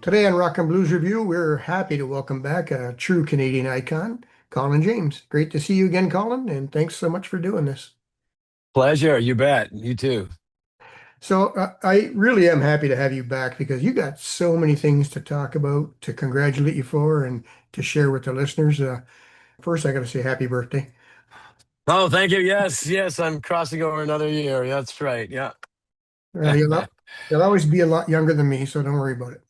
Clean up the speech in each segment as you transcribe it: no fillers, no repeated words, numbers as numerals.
Today on Rock and Blues Review, we're happy to welcome back a true Canadian icon, Colin James. Great to see you again, Colin, and thanks so much for doing this. Pleasure, you bet. You too. I really am happy to have you back because you got so many things to talk about, to congratulate you for, and to share with the listeners. First, I got to say happy birthday. Oh, thank you. Yes, yes, I'm crossing over another year. That's right. Yeah. Uh, you'll, al- you'll always be a lot younger than me, so don't worry about it.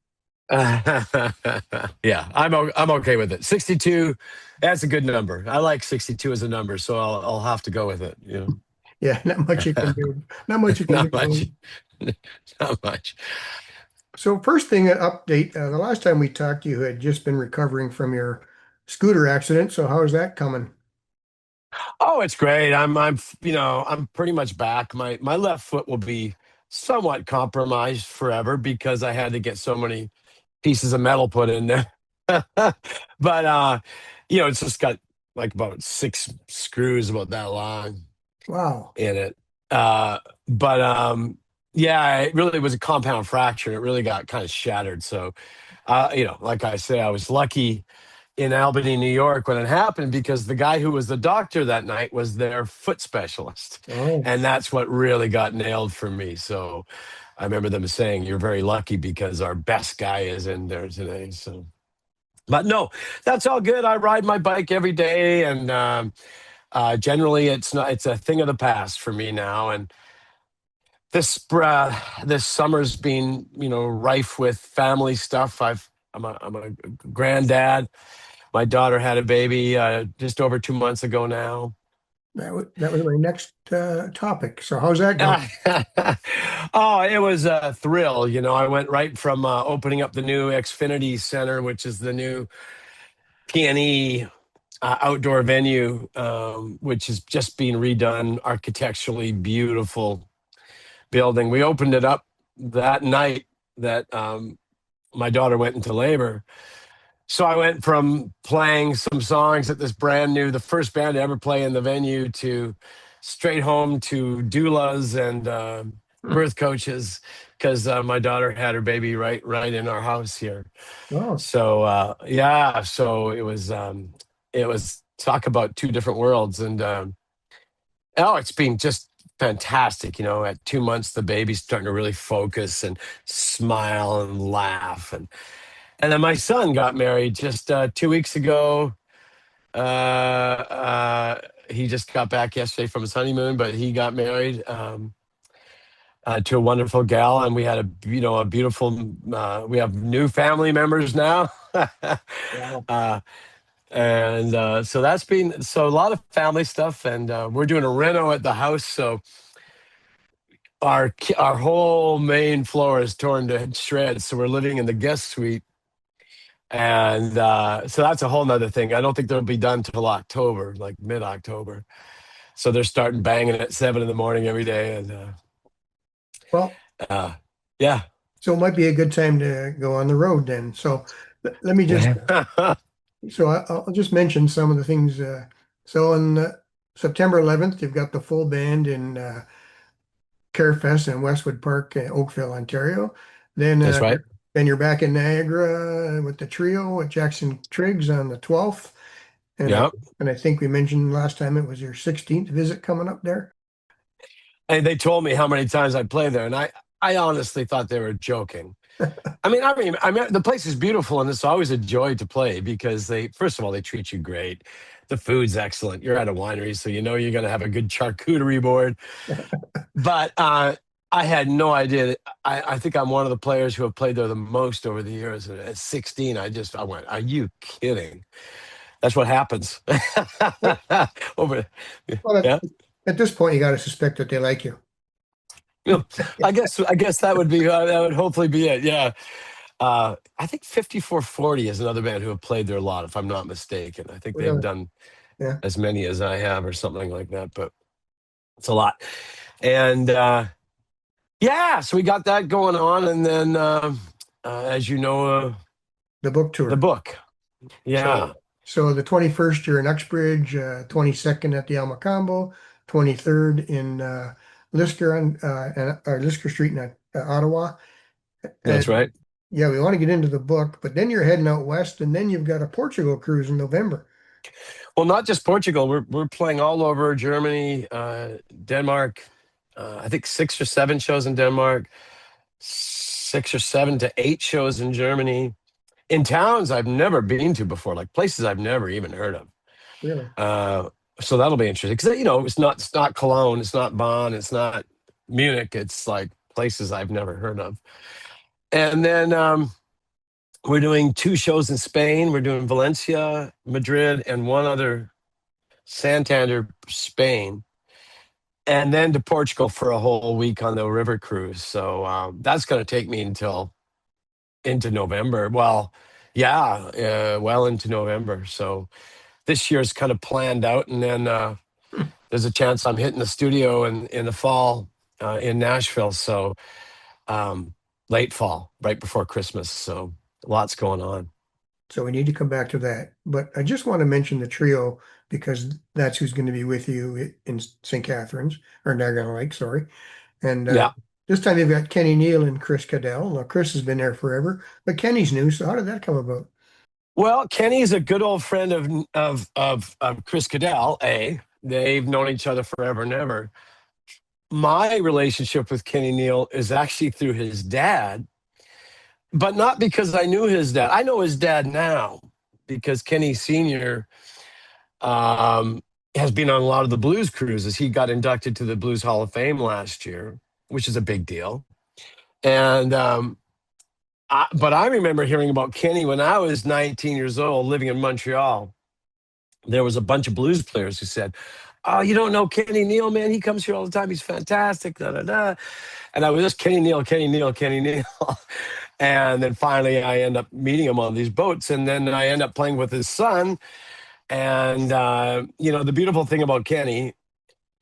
Yeah, I'm okay with it. 62, that's a good number. I like 62 as a number, so I'll have to go with it, Yeah, not much you can do. Not much you can do Not much. wrong. Not much. So first thing, an update. The last time we talked, you had just been recovering from your scooter accident. So how's that coming? Oh, it's great. I'm pretty much back. My left foot will be somewhat compromised forever because I had to get so many pieces of metal put in there. But it's just got like about six screws about that long Wow. in it. But yeah, it really was a compound fracture. It really got kind of shattered. So like I say, I was lucky in Albany, New York when it happened because the guy who was the doctor that night was their foot specialist. Oh. And that's what really got nailed for me. So I remember them saying, "You're very lucky because our best guy is in there today." So, but no, that's all good. I ride my bike every day, and generally, it's a thing of the past for me now. And this summer's been rife with family stuff. I'm a granddad. My daughter had a baby just over 2 months ago now. That was my next topic. So how's that going? Oh, it was a thrill. I went right from opening up the new Xfinity Center, which is the new P&E outdoor venue, which is just being redone, architecturally beautiful building. We opened it up that night that my daughter went into labor. So I went from playing some songs at this brand new, the first band to ever play in the venue, to straight home to doulas and Hmm. birth coaches because my daughter had her baby right in our house here. Oh, So yeah, so it was talk about two different worlds, and oh, it's been just fantastic. At 2 months, the baby's starting to really focus and smile and laugh, and then my son got married just 2 weeks ago. He just got back yesterday from his honeymoon, but he got married to a wonderful gal, and we had a beautiful. We have new family members now, wow. uh, and so that's been so a lot of family stuff, and we're doing a reno at the house, so our whole main floor is torn to shreds. So we're living in the guest suite. And so that's a whole nother thing. I don't think they'll be done till October, like mid-October. So they're starting banging at 7 in the morning every day, and Well, uh, yeah. so it might be a good time to go on the road then. So let me just, I'll just mention some of the things. So on September 11th, you've got the full band in Carefest in Westwood Park, Oakville, Ontario. Then, That's right. then you're back in Niagara with the trio at Jackson Triggs on the 12th. And I Yeah. and I think we mentioned last time it was your 16th visit coming up there. And they told me how many times I played there, and I honestly thought they were joking. I mean, the place is beautiful, and it's always a joy to play because first of all, they treat you great. The food's excellent. You're at a winery, so you're going to have a good charcuterie board. But I had no idea. I think I'm one of the players who have played there the most over the years. And at 16, I went, "Are you kidding?" That's what happens. Over, Well, yeah. at this point, you got to suspect that they like you. I guess that would hopefully be it. Yeah. I think 5440 is another band who have played there a lot, if I'm not mistaken. I think they've Really? done Yeah. as many as I have, or something like that. But it's a lot. And yeah, so we got that going on, and then as you know, The book the tour. book. Yeah, So the 21st, you're in Uxbridge, 22nd at the Almacambo, 23rd in Lisker Lisker Street in Ottawa. that's And right. Yeah, we want to get into the book, but then you're heading out west, and then you've got a Portugal cruise in November. Well, not just Portugal. We're playing all over Germany, Denmark. I think 6 or 7 shows in Denmark, 6 or 7 to 8 shows in Germany, in towns I've never been to before, like places I've never even heard of. Really? Uh, so that'll be interesting because it's not Cologne, it's not Bonn, it's not Munich. It's like places I've never heard of. And then we're doing 2 shows in Spain. We're doing Valencia, Madrid, and one other, Santander, Spain, and then to Portugal for a whole week on the river cruise. So that's going to take me until into November. Well, yeah, well into November. So this year's kind of planned out, and then there's a chance I'm hitting the studio in the fall in Nashville. So um, late fall, right before Christmas. So lots going on. So we need to come back to that. But I just want to mention the trio because that's who's going to be with you in St. Catharines or Niagara Lake, sorry. And Yeah. this time you've got Kenny Neal and Chris Cadell. Now, Chris has been there forever, but Kenny's new. So how did that come about? Well, Kenny's a good old friend of Chris Cadell. They've known each other forever and ever. My relationship with Kenny Neal is actually through his dad, but not because I knew his dad. I know his dad now because Kenny Senior um, has been on a lot of the blues cruises. He got inducted to the Blues Hall of Fame last year, which is a big deal. And but I remember hearing about Kenny when I was 19 years old, living in Montreal. There was a bunch of blues players who said, "Oh, you don't know Kenny Neal, man? He comes here all the time. He's fantastic." Da da da. And I was just Kenny Neal, Kenny Neal, Kenny Neal. And then finally, I end up meeting him on these boats, and then I end up playing with his son. And the beautiful thing about Kenny,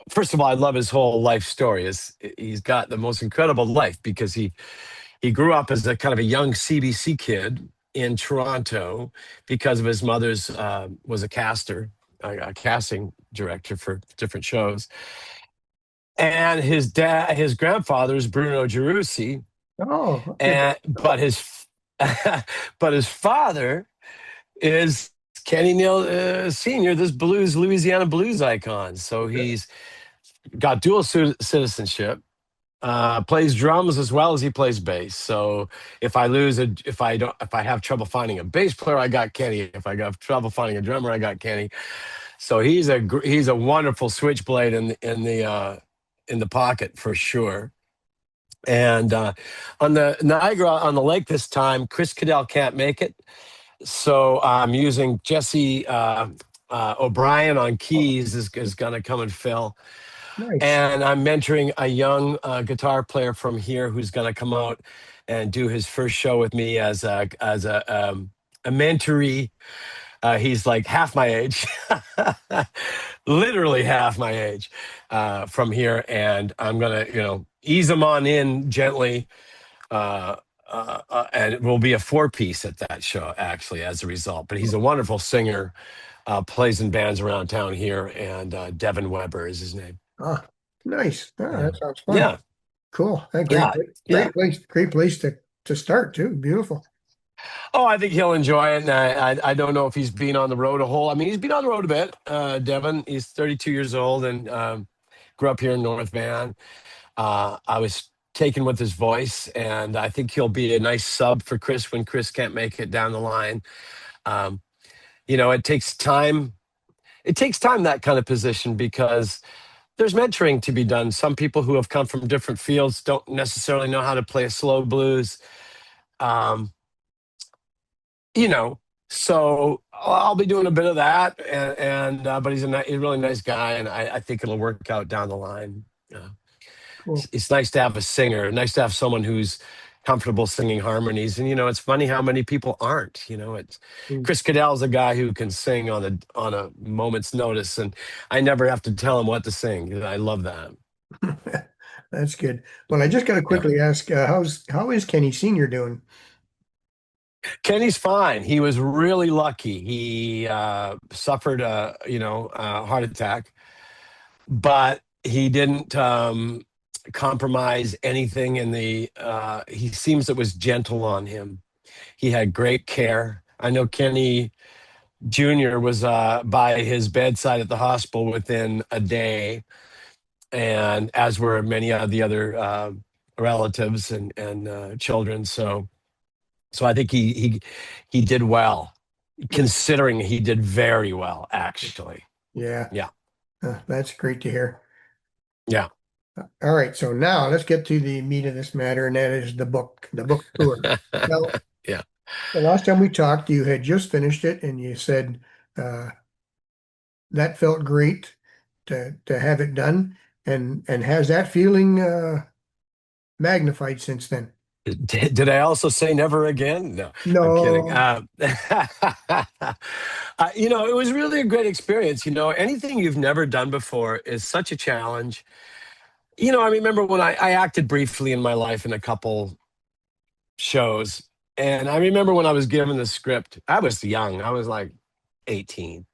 first of all, I love his whole life story. Is he's got the most incredible life because he grew up as a kind of a young CBC kid in Toronto because of his mother's was a caster, a casting director for different shows, and his grandfather is Bruno Gerussi, Oh, okay. and but his father is Kenny Neal Senior, this Louisiana blues icon. So he's got dual citizenship, plays drums as well as he plays bass. So if I have trouble finding a bass player, I got Kenny. If I got trouble finding a drummer, I got Kenny. So he's a wonderful switchblade in the pocket for sure. And on the Niagara on the lake this time, Chris Cadell can't make it, so I'm using Jesse O'Brien on keys is going to come and fill. Nice. And I'm mentoring a young guitar player from here who's going to come out and do his first show with me as a mentoree. He's like half my age, literally half my age from here, and I'm gonna ease him on in gently. And it will be a 4-piece at that show, actually, as a result. But he's a wonderful singer, plays in bands around town here, and Devin Weber is his name. Ah, nice. Ah, Yeah. that sounds fun. Yeah. Cool. Yeah. Yeah. Great place to start too. Beautiful. Oh, I think he'll enjoy it. And I don't know if he's been on the road a whole. I mean, he's been on the road a bit. Devin, he's 32 years old and grew up here in North Van. I was taken with his voice, and I think he'll be a nice sub for Chris when Chris can't make it down the line. Um, it takes time. It takes time, that kind of position, because there's mentoring to be done. Some people who have come from different fields don't necessarily know how to play a slow blues. Um, you know, so I'll be doing a bit of that, and but he's a really nice guy, and I think it'll work out down the line. Cool. It's nice to have a singer, nice to have someone who's comfortable singing harmonies. And it's funny how many people aren't. It's Mm. Chris Cadell's a guy who can sing on a moment's notice, and I never have to tell him what to sing. I love that. That's good. Well, I just got to Yeah, quickly ask, how is Kenny Senior doing? Kenny's fine. He was really lucky. He suffered a heart attack, but he didn't. compromise anything in the he seems it was gentle on him. He had great care. I know Kenny Jr. was by his bedside at the hospital within a day, and as were many of the other relatives and children. So I think he did well, Yeah. considering he did very well, actually. Yeah. Yeah, That's great to hear. yeah, All right, so now let's get to the meat of this matter, and that is the book tour. Now, yeah. the last time we talked, you had just finished it, and you said uh, that felt great to have it done, and has that feeling magnified since then? Did I also say never again? No, I'm kidding. No, It was really a great experience. Anything you've never done before is such a challenge. I remember when I acted briefly in my life in a couple shows. And I remember when I was given the script, I was young, I was like 18.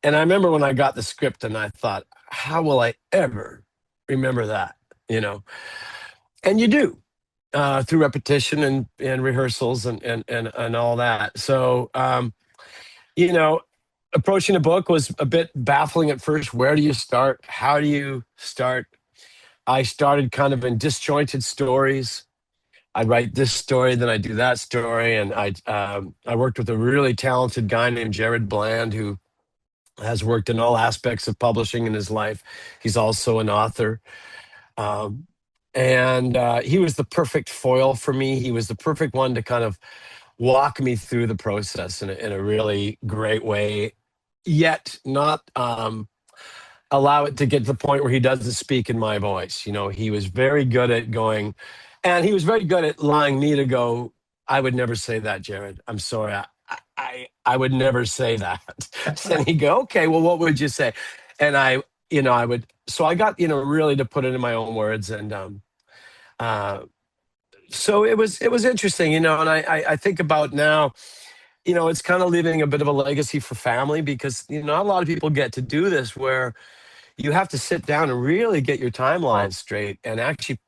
And I remember when I got the script and I thought, how will I ever remember that? You know, and you do through repetition and rehearsals and all that. So, you know, approaching a book was a bit baffling at first. Where do you start? How do you start? I started kind of in disjointed stories. I write this story, then I do that story, and I worked with a really talented guy named Jared Bland who has worked in all aspects of publishing in his life. He's also an author, um, and he was the perfect foil for me. He was the perfect one to kind of walk me through the process in a really great way, yet not allow it to get to the point where he doesn't speak in my voice. He was very good at going, and he was very good at allowing me to go, I would never say that, Jared. I'm sorry. I would never say that. And he'd go, okay, well, what would you say? And I would, so I got, really to put it in my own words. And uh, so it was interesting, and I think about now, it's kind of leaving a bit of a legacy for family because, not a lot of people get to do this where you have to sit down and really get your timeline straight and actually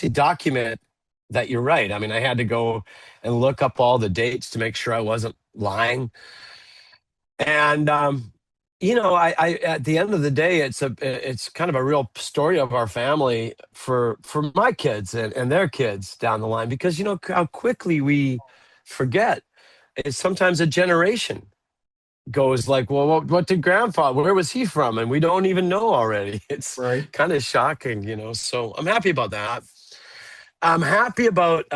document that you're right. I mean, I had to go and look up all the dates to make sure I wasn't lying. And I at the end of the day, it's kind of a real story of our family for my kids and their kids down the line because how quickly we forget. It's sometimes a generation goes like, well, what did grandpa, where was he from? And we don't even know already. It's right. kind of shocking, so I'm happy about that. I'm happy about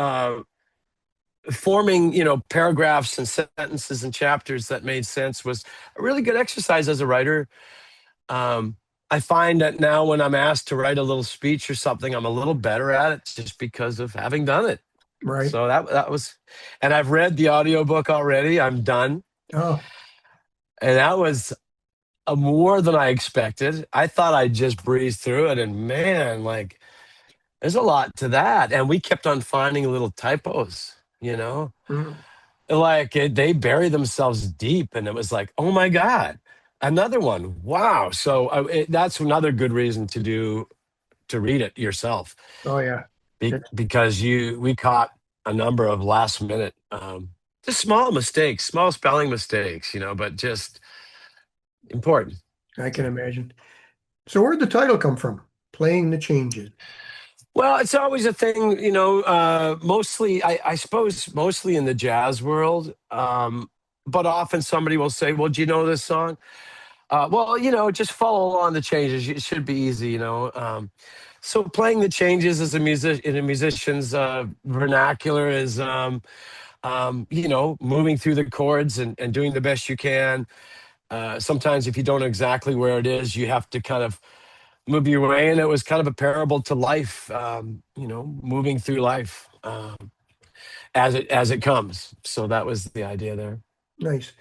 forming, paragraphs and sentences and chapters that made sense was a really good exercise as a writer. Um, I find that now when I'm asked to write a little speech or something, I'm a little better at it just because of having done it. Right. So that was, and I've read the audiobook already. I'm done. Oh, And that was more than I expected. I thought I'd just breeze through it, and man, like there's a lot to that. And we kept on finding little typos, mm, like they bury themselves deep, and it was like, oh my god, another one, wow. So that's another good reason to read it yourself, oh yeah. It's, because we caught a number of last minute, just small mistakes, small spelling mistakes, but just important. I can imagine. So where'd the title come from? Playing the changes. Well, it's always a thing, mostly, I suppose, mostly in the jazz world. But often somebody will say, well, do you know this song? Well, just follow along the changes. It should be easy. So playing the changes as a music in a musician's vernacular is, moving through the chords and doing the best you can. Sometimes if you don't know exactly where it is, you have to kind of move your way. And it was kind of a parable to life, moving through life as it comes. So that was the idea there. Nice.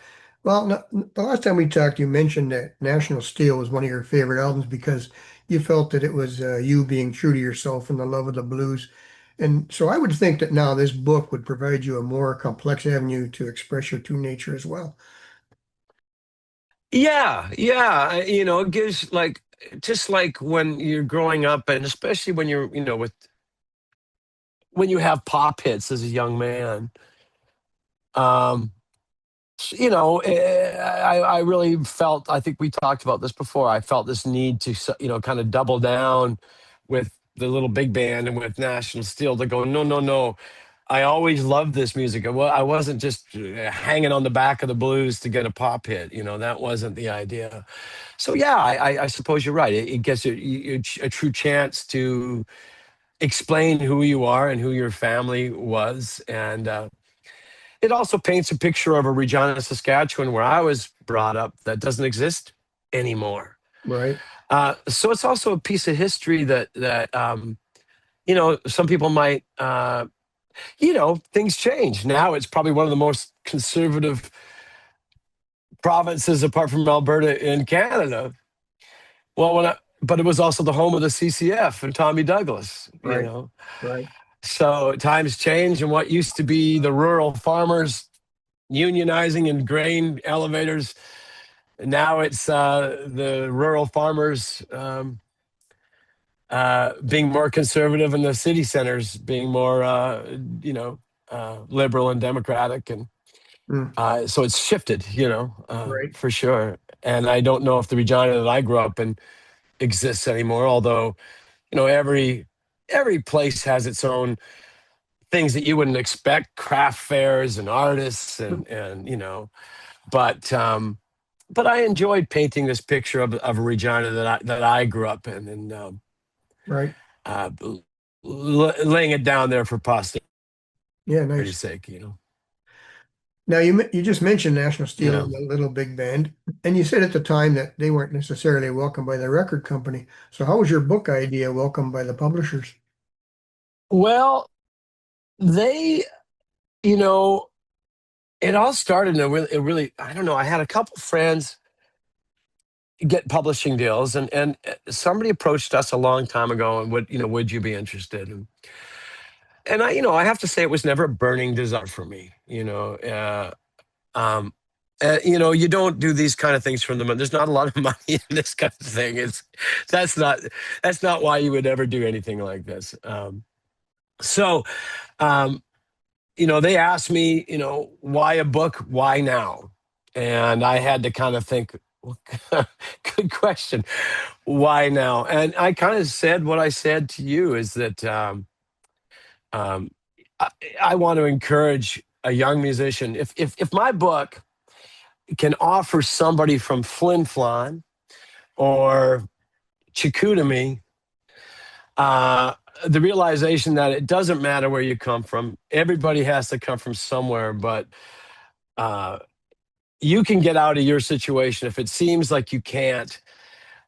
Well, the last time we talked, you mentioned that National Steel was one of your favorite albums because you felt that it was you being true to yourself and the love of the blues. And so I would think that now this book would provide you a more complex avenue to express your true nature as well. Yeah, yeah. It gives like just like when you're growing up, and especially when you're, when you have pop hits as a young man, um, I really felt, I think we talked about this before. I felt this need to, kind of double down with the little big band and with National Steel to go, no, no, no. I always loved this music. I wasn't just hanging on the back of the blues to get a pop hit. That wasn't the idea. So yeah, I suppose you're right. It gives you a true chance to explain who you are and who your family was, and it also paints a picture of a Regina, Saskatchewan, where I was brought up, that doesn't exist anymore. Right. So it's also a piece of history that some people might things change. Now it's probably one of the most conservative provinces apart from Alberta in Canada. Well, but it was also the home of the CCF and Tommy Douglas. Right. Right. So times change, and what used to be the rural farmers unionizing in grain elevators, now it's the rural farmers being more conservative, and the city centers being more, liberal and democratic, and Mm. so it's shifted, Right. for sure. And I don't know if the Regina that I grew up in exists anymore. Although, every place has its own things that you wouldn't expect, craft fairs and artists, but I enjoyed painting this picture of a Regina that I grew up in, and Right. uh, laying it down there for posterity's Yeah, nice. sake. Now you just mentioned National You Steel know. and the Little Big Band, and you said at the time that they weren't necessarily welcomed by the record company. So how was your book idea welcomed by the publishers? Well, they, you know, it all started in a really, I don't know. I had a couple friends get publishing deals, and somebody approached us a long time ago, and would you be interested? And I have to say, it was never a burning desire for me. Um, you don't do these kind of things from the money. There's not a lot of money in this kind of thing. That's not that's not why you would ever do anything like this. So, um, they asked me, why a book? Why now? And I had to kind of think, well, good question. Why now? And I kind of said what I said to you, is that um, I, I want to encourage a young musician. If my book can offer somebody from Flin Flon or Chicoutimi the realization that it doesn't matter where you come from, everybody has to come from somewhere, but uh, you can get out of your situation if it seems like you can't.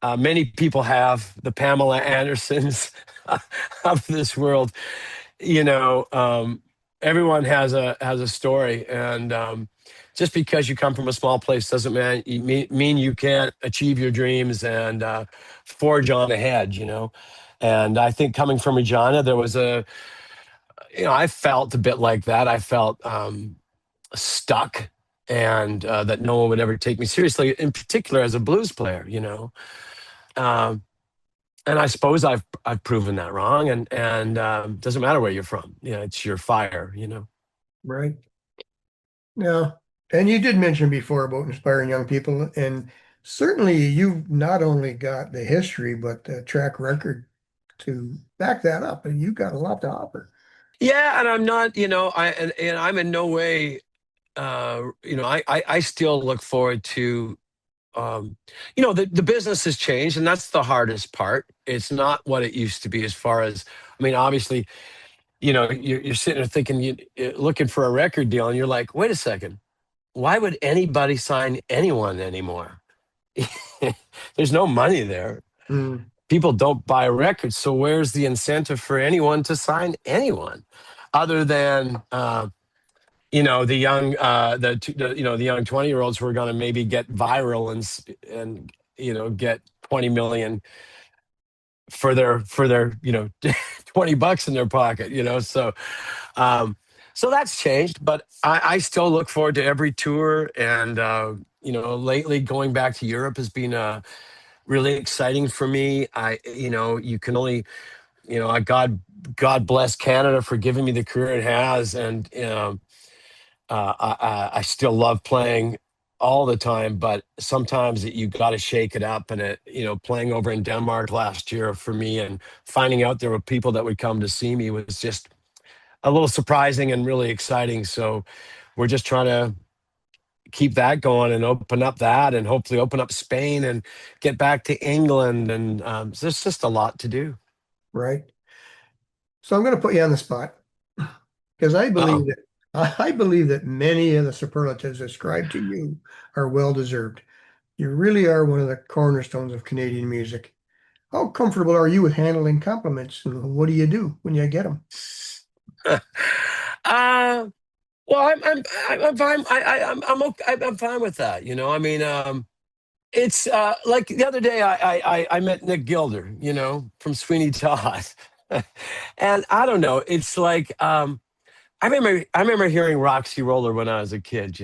Many people have, the Pamela Andersons of this world. Everyone has a story, and just because you come from a small place doesn't mean you can't achieve your dreams and forge on ahead. And I think coming from Regina, there was I felt a bit like that. I felt stuck, and that no one would ever take me seriously, in particular as a blues player. Um, and I suppose I've proven that wrong, and doesn't matter where you're from. It's your fire. Right. Now, and you did mention before about inspiring young people, and certainly you've not only got the history, but the track record to back that up, and you've got a lot to offer. Yeah, and I'm not, and I'm in no way, I still look forward to, the business has changed, and that's the hardest part. It's not what it used to be, as far as, I mean, obviously, you're sitting there thinking, looking for a record deal, and you're like, wait a second, why would anybody sign anyone anymore? There's no money there. Mm. People don't buy records, so where's the incentive for anyone to sign anyone, other than the young the young 20-year-olds who are going to maybe get viral and get 20 million for their $20 in their pocket. Um so that's changed, but I still look forward to every tour. And lately, going back to Europe has been really exciting for me. You can only, God bless Canada for giving me the career it has, and I still love playing all the time, but sometimes you got to shake it up. And playing over in Denmark last year for me, and finding out there were people that would come to see me was just a little surprising and really exciting. So we're just trying to keep that going and open up that, and hopefully open up Spain and get back to England. And there's just a lot to do. right? So I'm going to put you on the spot because I believe Uh-oh. that I believe that many of the superlatives ascribed to you are well deserved. You really are one of the cornerstones of Canadian music. How comfortable are you with handling compliments, and what do you do when you get them? uh, well, I'm fine. I'm okay. I'm fine with that. I mean, it's like the other day I met Nick Gilder, from Sweeney Todd, and I don't know. It's like I remember hearing Roxy Roller when I was a kid,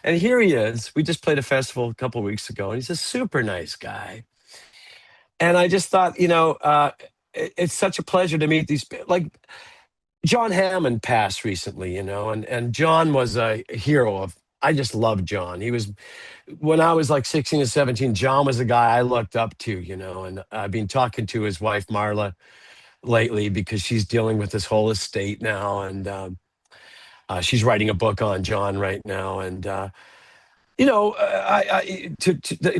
and here he is. We just played a festival a couple of weeks ago, and he's a super nice guy. And I just thought, it's such a pleasure to meet these. Like John Hammond passed recently, and John was a hero of. I just loved John. He was when I was like 16 or 17. John was the guy I looked up to, and I've been talking to his wife Marla lately because she's dealing with this whole estate now, and she's writing a book on John right now. And if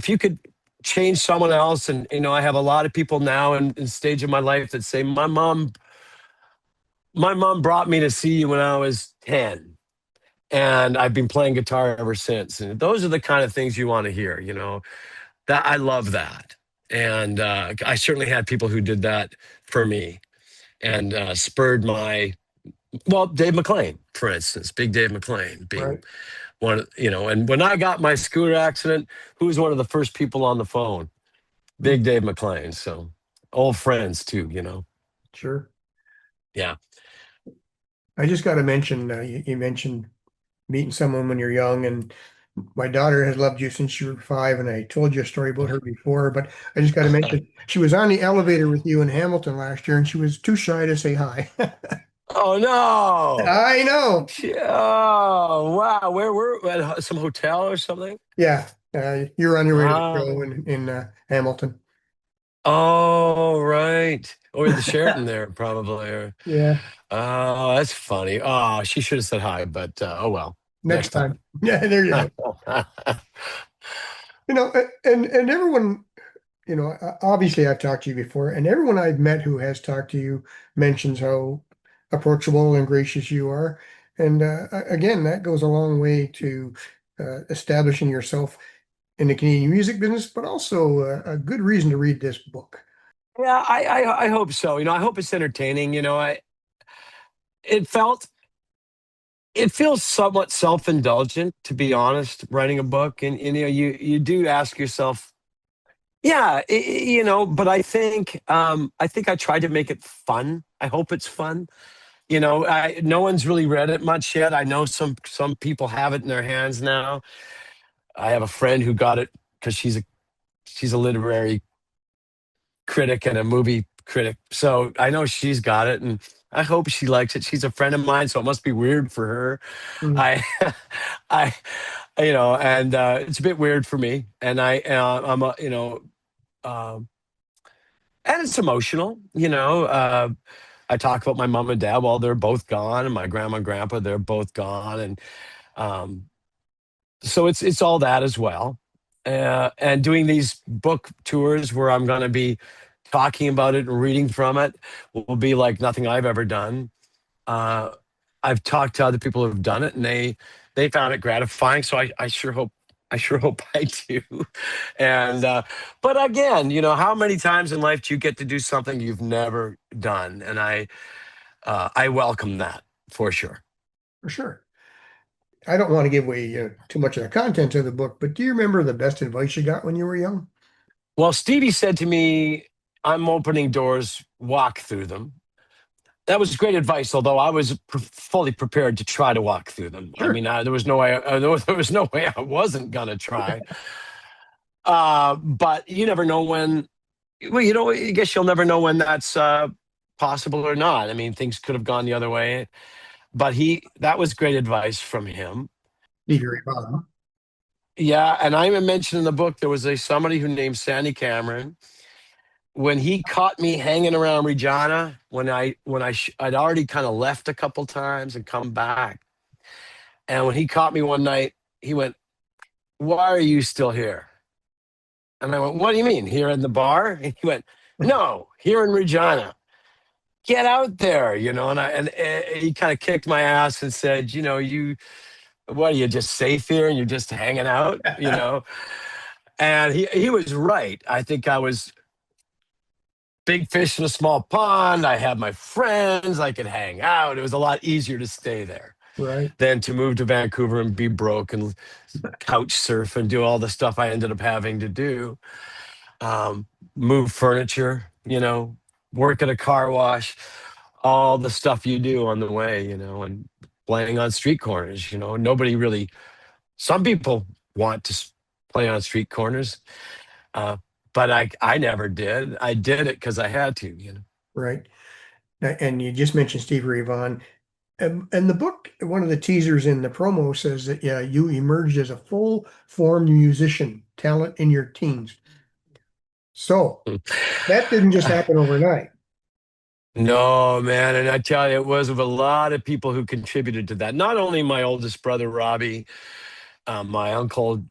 you could change someone else, and I have a lot of people now in stage of my life that say my mom brought me to see you when I was 10, and I've been playing guitar ever since. And those are the kind of things you want to hear, that I love that. And I certainly had people who did that for me, and spurred Dave McLean, for instance, big Dave McLean being Right. one, and when I got my scooter accident, who was one of the first people on the phone? Hmm. Big Dave McLean. So old friends too, Sure. Yeah. I just got to mention, you mentioned meeting someone when you're young, and my daughter has loved you since you were 5, and I told you a story about her before, but I just got to mention she was on the elevator with you in Hamilton last year, and she was too shy to say hi. Oh no. I know. Oh wow. Where were at some hotel or something? Yeah, you were on your way to the show Ah. in Hamilton. Oh right. Or the Sheraton there probably. Yeah, Oh, that's funny. Oh, she should have said hi, but oh well. next Next time. time. Yeah, there you go. And everyone, obviously I've talked to you before, and everyone I've met who has talked to you mentions how approachable and gracious you are. And again, that goes a long way to establishing yourself in the Canadian music business, but also a good reason to read this book. Yeah, I hope so. I hope it's entertaining. It felt it feels somewhat self-indulgent, to be honest, writing a book. And you do ask yourself, yeah, but I think I tried to make it fun. I hope it's fun. No one's really read it much yet. I know some people have it in their hands now. I have a friend who got it because she's a literary critic and a movie critic. So I know she's got it, and I hope she likes it. She's a friend of mine, so it must be weird for her. Mm, I, I, and it's a bit weird for me. And I'm a, and it's emotional. I talk about my mom and dad. Well, they're both gone, and my grandma and grandpa, they're both gone, and um, so it's all that as well. And doing these book tours where I'm going to be talking about it and reading from it will be like nothing I've ever done. Uh, I've talked to other people who've done it, and they found it gratifying. So I sure hope I do. And but again, how many times in life do you get to do something you've never done? And I welcome that for sure. for sure. I don't want to give away too much of the content of the book, but do you remember the best advice you got when you were young? Well, Stevie said to me, "I'm opening doors, walk through them." That was great advice, although I was fully prepared to try to walk through them. I Sure. mean, there was no way. There was no way I wasn't gonna try. But you never know when. Well, I guess you'll never know when that's possible or not. I mean, things could have gone the other way, but that was great advice from him. Leader Ivana. Yeah, and I even mentioned in the book there was somebody who named Sandy Cameron. When he caught me hanging around Regina, I'd already kind of left a couple times and come back, and when he caught me one night, he went, "Why are you still here?" And I went, "What do you mean, here in the bar?" And he went, "No, here in Regina. Get out there, you know." And he kind of kicked my ass and said, "You what are you just safe here and you're just hanging out, you know?" And he was right. I think I was big fish in a small pond. I had my friends. I could hang out. It was a lot easier to stay there Right. than to move to Vancouver and be broke and couch surf and do all the stuff I ended up having to do. Move furniture, work at a car wash, all the stuff you do on the way, and playing on street corners. Nobody really, some people want to play on street corners, uh, but I never did. I did it because I had to. Right. And you just mentioned Steve Ray Vaughan. And the book, one of the teasers in the promo says that, yeah, you emerged as a full-formed musician, talent in your teens. So that didn't just happen overnight. No, man, and I tell you, it was of a lot of people who contributed to that. Not only my oldest brother Robbie, my uncle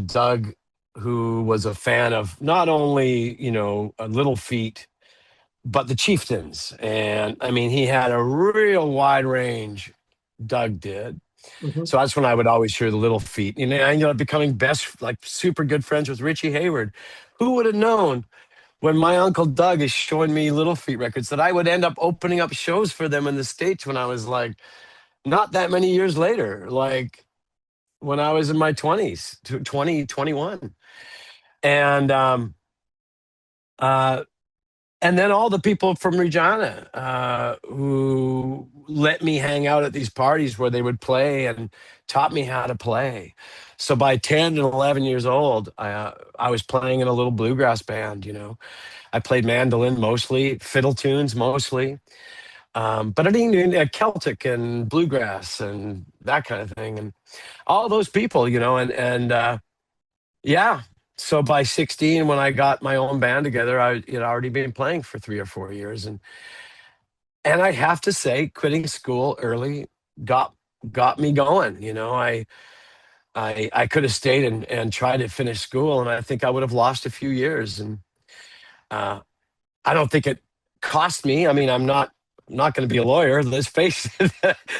Doug, who was a fan of not only Little Feat, but the Chieftains, and I mean he had a real wide range. Doug did. Mhm. So that's when I would always hear the Little Feat. I ended up becoming like super good friends with Richie Hayward. Who would have known when my uncle Doug is showing me Little Feat records that I would end up opening up shows for them in the States when I was like not that many years later, like when I was in my 20s, 20, 21. And uh and then all the people from Regina who let me hang out at these parties where they would play and taught me how to play. So by 10 and 11 years old, I was playing in a little bluegrass band. I played mandolin mostly, fiddle tunes mostly, but I didn't Celtic and bluegrass and that kind of thing. And all those people, and yeah. So by 16, when I got my own band together, I had already been playing for 3 or 4 years, and I have to say, quitting school early got got me going. I could have stayed and tried to finish school, and I think I would have lost a few years. And uh, I don't think it cost me. I mean, I'm not going to be a lawyer. Let's face it,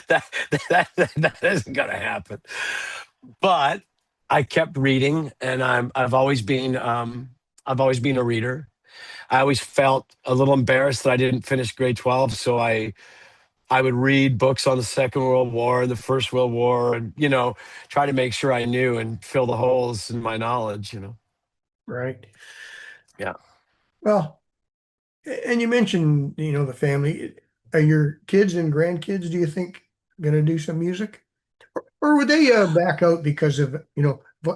that isn't going to happen. But I kept reading, and I've always been a reader. I always felt a little embarrassed that I didn't finish grade 12, so I would read books on the Second World War and the First World War, and try to make sure I knew and fill the holes in my knowledge. Right. Yeah. Well, and you mentioned, the family. Are your kids and grandkids, do you think, going to do some music? Or would they back out because of,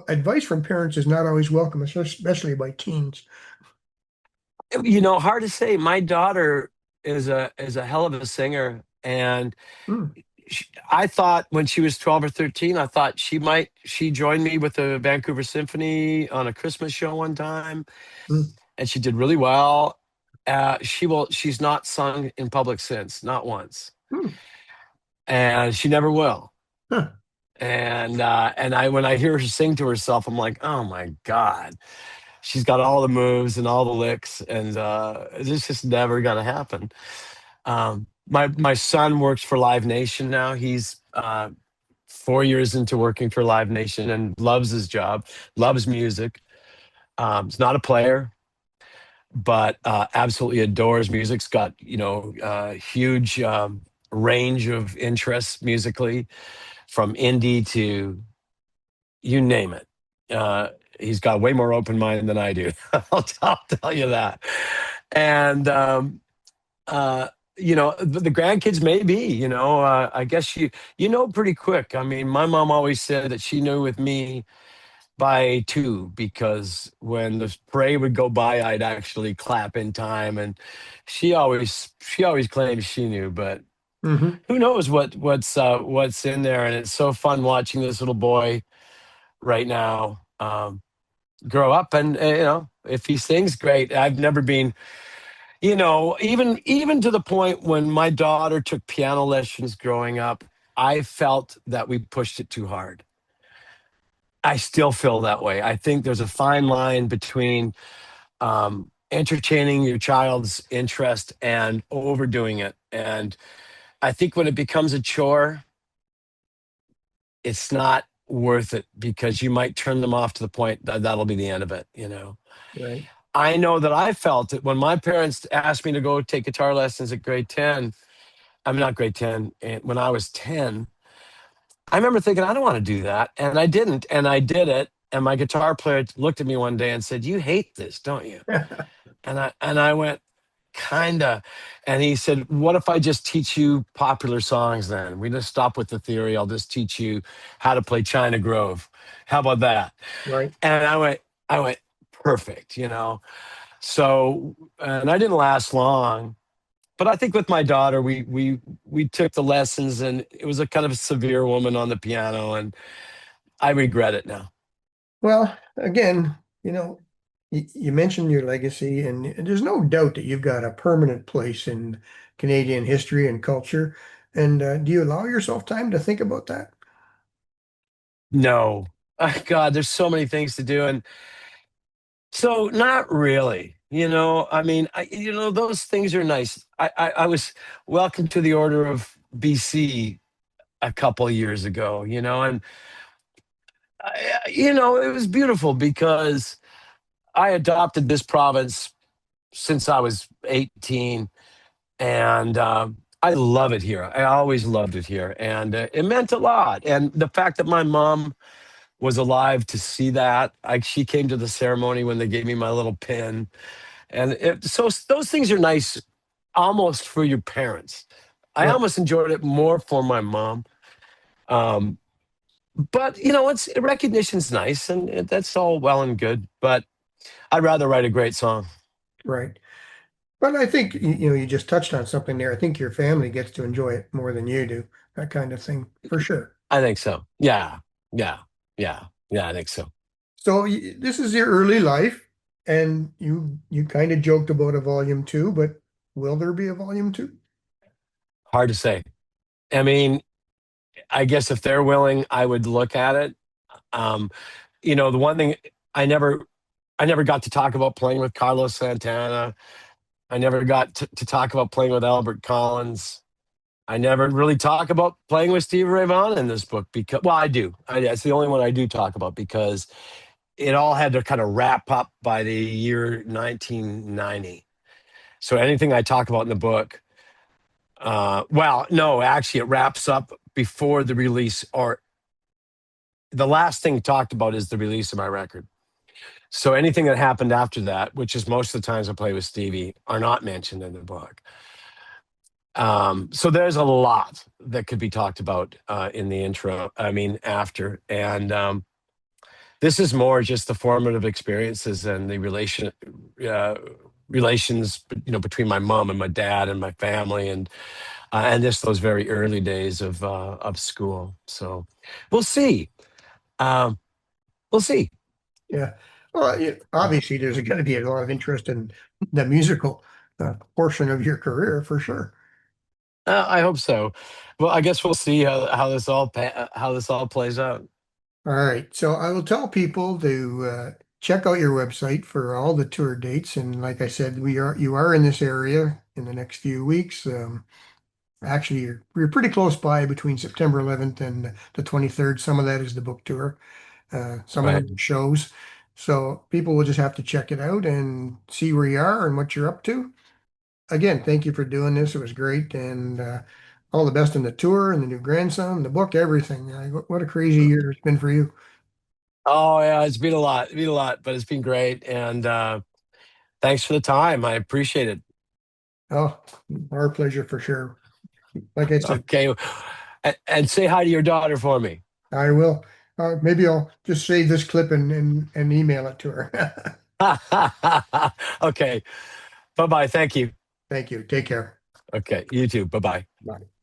advice from parents is not always welcome, especially by teens? Hard to say. My daughter is a hell of a singer, and Hmm. I thought when she was 12 or 13, I thought she joined me with the Vancouver Symphony on a Christmas show one time, Hmm. and she did really well. She's not sung in public since, not once, Hmm. and she never will. Huh. And when I hear her sing to herself, I'm like, oh my God, she's got all the moves and all the licks, and it's just never gonna happen. My son works for Live Nation now. He's 4 years into working for Live Nation and loves his job, loves music. He's not a player, but absolutely adores music's got huge range of interests musically, from indie to you name it. He's got way more open mind than I do. I'll tell you that. And uh, the grandkids maybe. I guess you know pretty quick. I mean, my mom always said that she knew with me by two, because when the parade would go by, I'd actually clap in time, and she always claims she knew, but Hmm. who knows what's in there. And it's so fun watching this little boy right now grow up, and if he sings, great. I've never been, even to the point when my daughter took piano lessons growing up, I felt that we pushed it too hard. I still feel that way. I think there's a fine line between entertaining your child's interest and overdoing it. And I think when it becomes a chore, it's not worth it, because you might turn them off to the point that that'll be the end of it. Right. I know that I felt it when my parents asked me to go take guitar lessons at grade 10. I'm not grade 10. When I was 10, I remember thinking, I don't want to do that. And I didn't. And I did it. And my guitar player looked at me one day and said, "You hate this, don't you?" And I went, kinda. And he said, "What if I just teach you popular songs then? We just stop with the theory. I'll just teach you how to play China Grove. How about that?" Right. And I went, perfect. So, and I didn't last long, but I think with my daughter, we took the lessons, and it was a kind of a severe woman on the piano, and I regret it now. Well, again, you mentioned your legacy, and there's no doubt that you've got a permanent place in Canadian history and culture. And do you allow yourself time to think about that? No, God, there's so many things to do, and so not really. I mean, those things are nice. I was welcomed to the Order of BC a couple of years ago, and it was beautiful because I adopted this province since I was 18, and I love it here. I always loved it here, and it meant a lot. And the fact that my mom was alive to see that, she came to the ceremony when they gave me my little pin, and so those things are nice, almost for your parents. I Right. almost enjoyed it more for my mom. Um, but it's recognition's nice, and that's all well and good. But I'd rather write a great song. Right. But I think you just touched on something there. I think your family gets to enjoy it more than you do, that kind of thing, for sure. I think so. Yeah, yeah, yeah, yeah. I think so. So this is your early life, and you kind of joked about a volume two, but will there be a volume two? Hard to say. I mean, I guess if they're willing, I would look at it. Um, the one thing I never, I never got to talk about playing with Carlos Santana. I never got to talk about playing with Albert Collins. I never really talk about playing with Steve Ray Vaughan in this book because, well, I do. It's the only one I do talk about because it all had to kind of wrap up by the year 1990. So anything I talk about in the book, well, no, actually, it wraps up before the release, or the last thing talked about is the release of my record. So anything that happened after that, which is most of the times I play with Stevie, are not mentioned in the book. So there's a lot that could be talked about in the intro. I mean, after, and this is more just the formative experiences and the uh, relations, between my mom and my dad and my family, and just those very early days of school. So we'll see. Um, we'll see. Yeah. Well, obviously, there's going to be a lot of interest in the musical portion of your career for sure. I hope so. Well, I guess we'll see how this all plays out. All right. So I will tell people to check out your website for all the tour dates. And like I said, you are in this area in the next few weeks. Actually, you're pretty close by between September 11th and the 23rd. Some of that is the book tour. Some of Right. them are shows. So people will just have to check it out and see where you are and what you're up to. Again, thank you for doing this. It was great. And all the best in the tour and the new grandson, the book, everything. What a crazy year it's been for you. Oh yeah, it's been a lot. It's been a lot, but it's been great. And thanks for the time. I appreciate it. Oh, our pleasure for sure. Like I said, Okay. And say hi to your daughter for me. I will. Maybe I'll just save this clip and email it to her. Okay. Bye bye. Thank you. Thank you. Take care. Okay. You too. Bye bye. Bye.